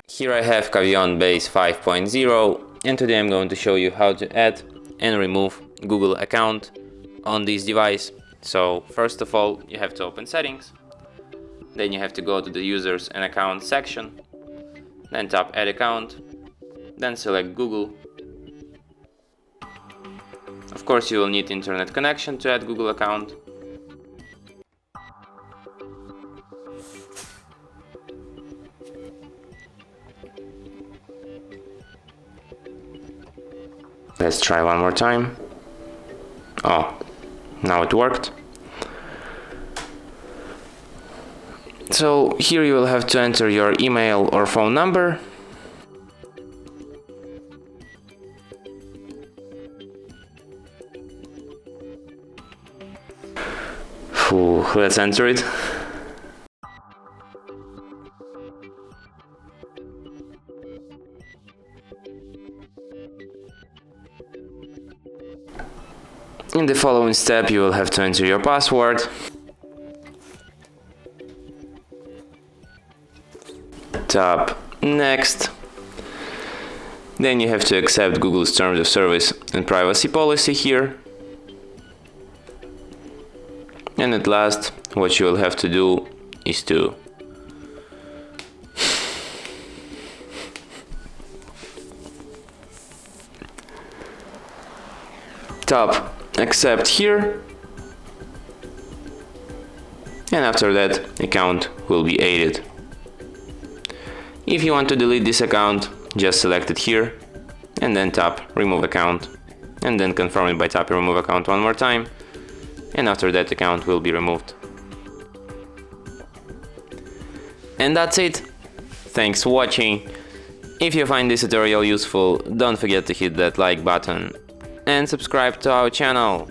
Here I have CAVION Base 5.0, and today I'm going to show you how to add and remove Google account on this device. So first of all, you have to open settings, then you have to go to the users and accounts section, then tap add account, then select Google. Of course you will need internet connection to add Google account. Let's try one more time. Oh, now it worked. So here you will have to enter your email or phone number. Let's enter it. In the following step, you will have to enter your password. Tap Next. Then you have to accept Google's Terms of Service and Privacy Policy here. And at last, what you will have to do is to tap Accept here, and after that account will be added. If you want to delete this account, just select it here and then tap Remove Account, and then confirm it by tapping Remove Account one more time, and after that account will be removed. And that's it. Thanks for watching. If you find this tutorial useful, don't forget to hit that like button and subscribe to our channel.